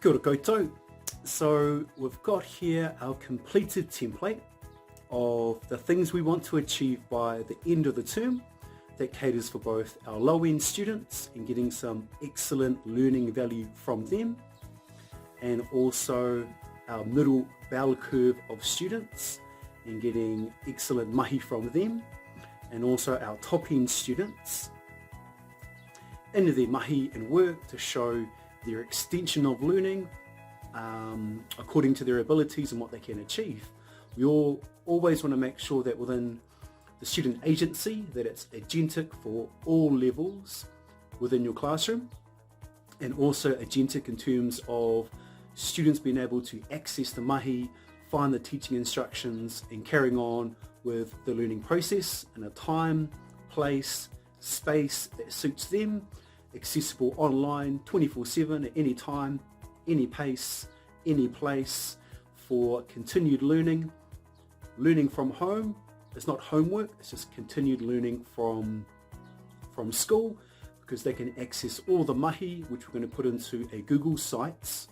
Kia ora koutou. So we've got here our completed template of the things we want to achieve by the end of the term that caters for both our low-end students and getting some excellent learning value from them, and also our middle bell curve of students and getting excellent mahi from them, and also our top-end students into their mahi and work to show their extension of learning according to their abilities and what they can achieve. We always want to make sure that within the student agency that it's agentic for all levels within your classroom, and also agentic in terms of students being able to access the mahi, find the teaching instructions and carrying on with the learning process in a time, place, space that suits them, accessible online 24/7 at any time, any pace, any place for continued learning. Learning from home, it's not homework, it's just continued learning from school, because they can access all the mahi, which we're going to put into a Google Sites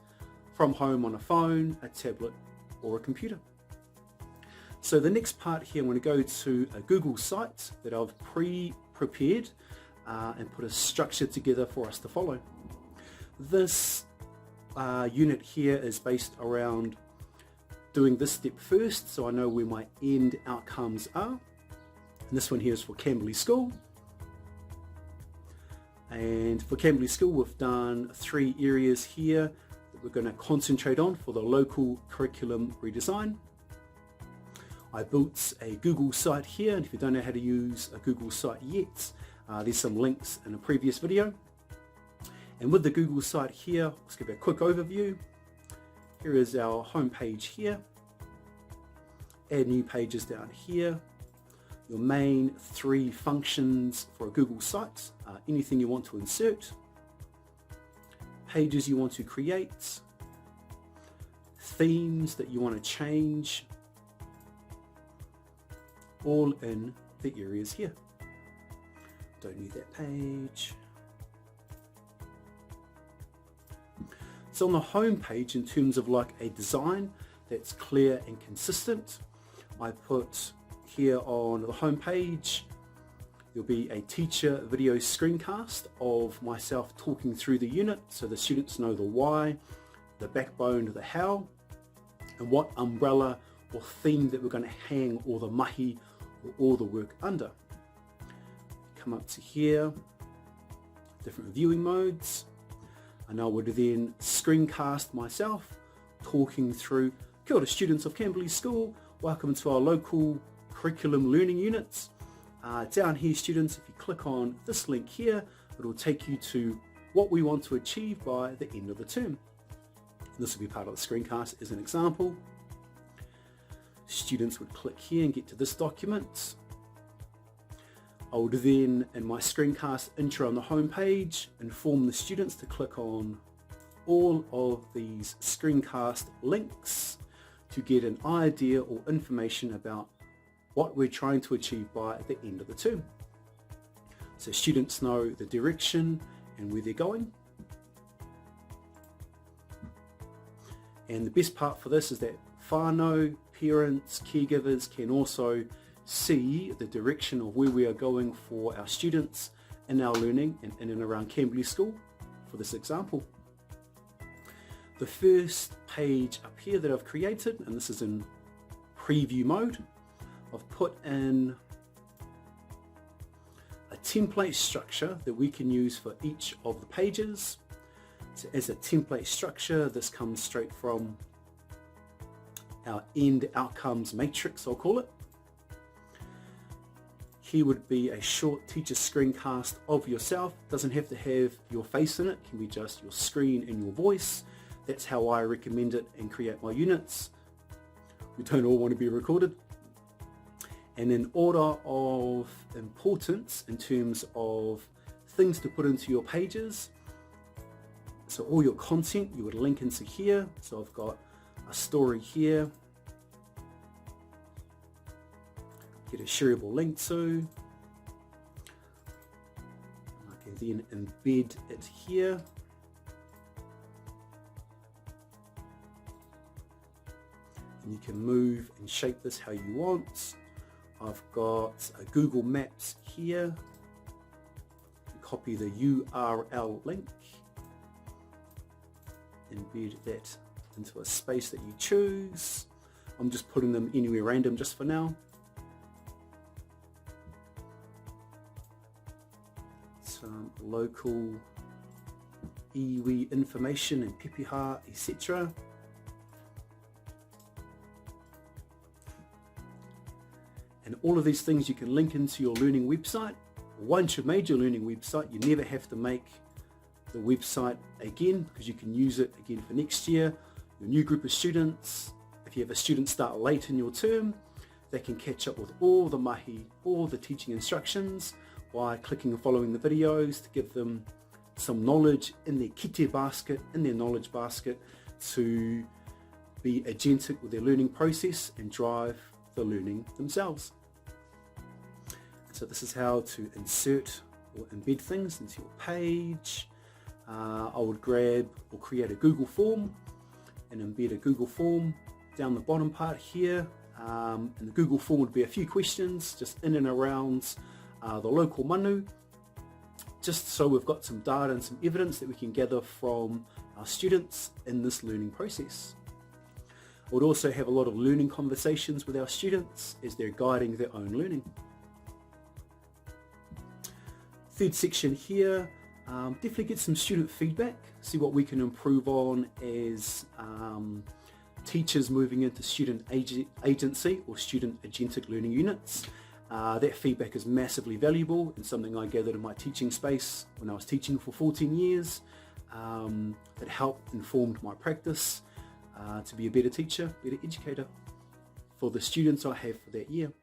from home on a phone, a tablet or a computer. So the next part here, I'm going to go to a Google Site that I've pre-prepared and put a structure together for us to follow. This unit here is based around doing this step first, so I know where my end outcomes are. And this one here is for Camberley School. And for Camberley School, we've done 3 areas here that we're going to concentrate on for the local curriculum redesign. I built a Google site here, and if you don't know how to use a Google site yet, there's some links in a previous video. And with the Google site here, let's give it a quick overview. Here is our home page here. Add new pages down here. Your main 3 functions for a Google site, anything you want to insert, pages you want to create, themes that you want to change, all in the areas here. Don't need that page. So on the home page, in terms of like a design that's clear and consistent, I put here on the home page, there'll be a teacher video screencast of myself talking through the unit, so the students know the why, the backbone, the how, and what umbrella or theme that we're going to hang all the mahi or all the work under. Come up to here, different viewing modes, and I would then screencast myself talking through, kia ora students of Camberley School, welcome to our local curriculum learning units. Down here students, if you click on this link here, it will take you to what we want to achieve by the end of the term. This will be part of the screencast as an example. Students would click here and get to this document. I would then, in my screencast intro on the home page, inform the students to click on all of these screencast links to get an idea or information about what we're trying to achieve by the end of the term. So students know the direction and where they're going. And the best part for this is that whānau, parents, caregivers can also see the direction of where we are going for our students in our learning and in and around Camberley School for this example. The first page up here that I've created, and this is in preview mode, I've put in a template structure that we can use for each of the pages. So as a template structure, this comes straight from our end outcomes matrix, I'll call it. Here would be a short teacher screencast of yourself. Doesn't have to have your face in it, it can be just your screen and your voice. That's how I recommend it and create my units. We don't all want to be recorded. And in order of importance in terms of things to put into your pages, so all your content you would link into here. So I've got a story here, get a shareable link to. I can then embed it here. You can move and shape this how you want. I've got a Google Maps here. Copy the URL link. Embed that into a space that you choose. I'm just putting them anywhere random just for now. Some local iwi information and pepeha, etc. And all of these things you can link into your learning website. Once you've made your learning website, you never have to make the website again, because you can use it again for next year. Your new group of students, if you have a student start late in your term, they can catch up with all the mahi, all the teaching instructions by clicking and following the videos to give them some knowledge in their kite basket, in their knowledge basket, to be agentic with their learning process and drive the learning themselves. So this is how to insert or embed things into your page. I would grab or create a Google form and embed a Google form down the bottom part here. And the Google form would be a few questions just in and around the local manu, just so we've got some data and some evidence that we can gather from our students in this learning process. I would also have a lot of learning conversations with our students as they're guiding their own learning. Third section here, definitely get some student feedback, see what we can improve on as teachers moving into student agency or student agentic learning units. That feedback is massively valuable and something I gathered in my teaching space when I was teaching for 14 years. It helped informed my practice to be a better teacher, better educator for the students I have for that year.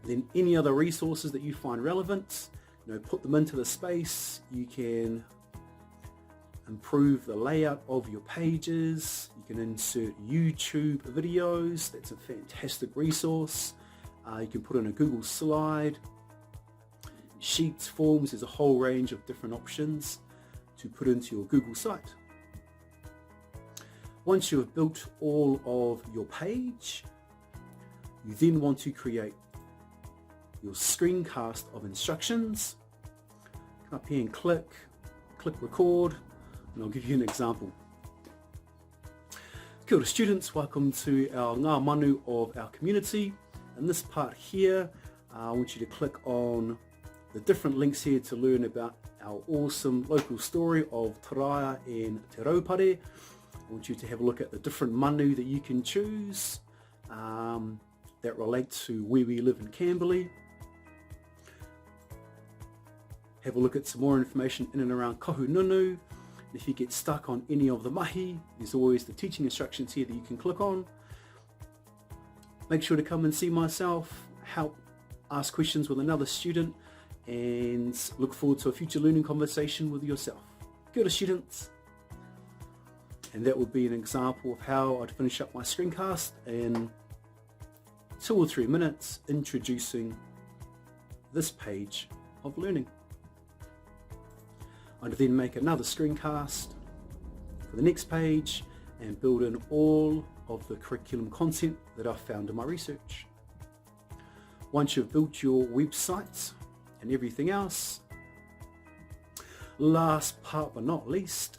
Then any other resources that you find relevant, put them into the space. You can improve the layout of your pages. You can insert YouTube videos. That's a fantastic resource. You can put in a Google slide, sheets, forms. There's a whole range of different options to put into your Google site. Once you have built all of your page, you then want to create your screencast of instructions. Come up here and click record, and I'll give you an example. Kia ora students, welcome to our ngā manu of our community. In this part here, I want you to click on the different links here to learn about our awesome local story of Taraia and Te Raupare. I want you to have a look at the different manu that you can choose that relate to where we live in Camberley. Have a look at some more information in and around Kahununu. If you get stuck on any of the mahi, there's always the teaching instructions here that you can click on. Make sure to come and see myself, help ask questions with another student, and look forward to a future learning conversation with yourself. Kia ora students. And that would be an example of how I'd finish up my screencast in 2 or 3 minutes, introducing this page of learning. I'd then make another screencast for the next page and build in all of the curriculum content that I've found in my research. Once you've built your website and everything else, last part but not least,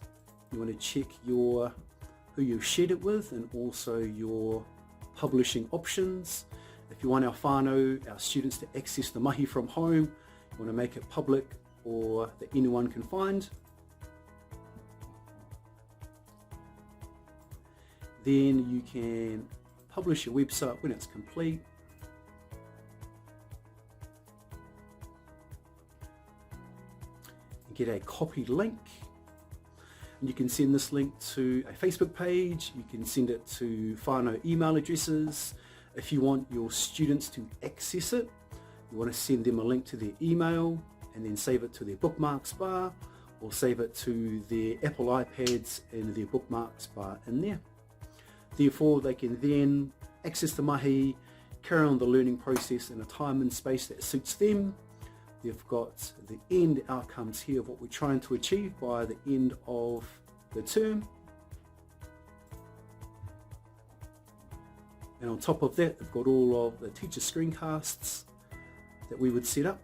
you want to check who you've shared it with and also your publishing options. If you want our whānau, our students, to access the mahi from home, you want to make it public or that anyone can find. Then you can publish your website when it's complete. Get a copied link. And you can send this link to a Facebook page. You can send it to whānau email addresses. If you want your students to access it, you want to send them a link to their email and then save it to their bookmarks bar, or save it to their Apple iPads and their bookmarks bar in there. Therefore, they can then access the mahi, carry on the learning process in a time and space that suits them. They've got the end outcomes here of what we're trying to achieve by the end of the term. And on top of that, we've got all of the teacher screencasts that we would set up.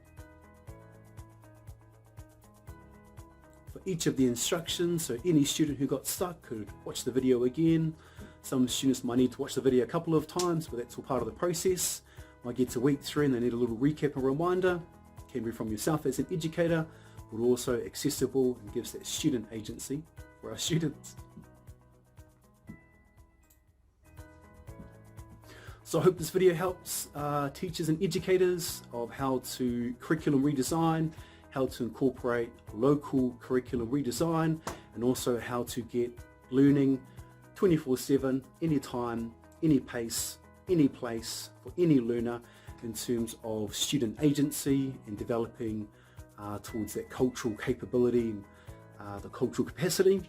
For each of the instructions, so any student who got stuck could watch the video again. Some students might need to watch the video a couple of times, but that's all part of the process. Might get to week 3 and they need a little recap and reminder. It can be from yourself as an educator, but also accessible and gives that student agency for our students. So I hope this video helps teachers and educators of how to curriculum redesign, how to incorporate local curriculum redesign, and also how to get learning 24/7, anytime, any pace, any place, for any learner in terms of student agency and developing towards that cultural capability, the cultural capacity.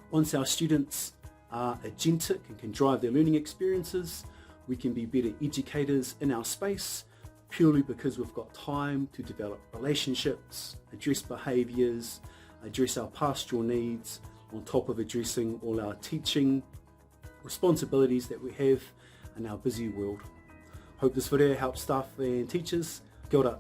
Once our students are agentic and can drive their learning experiences, we can be better educators in our space purely because we've got time to develop relationships, address behaviours, address our pastoral needs, on top of addressing all our teaching responsibilities that we have in our busy world. Hope this video helps staff and teachers. Kia ora.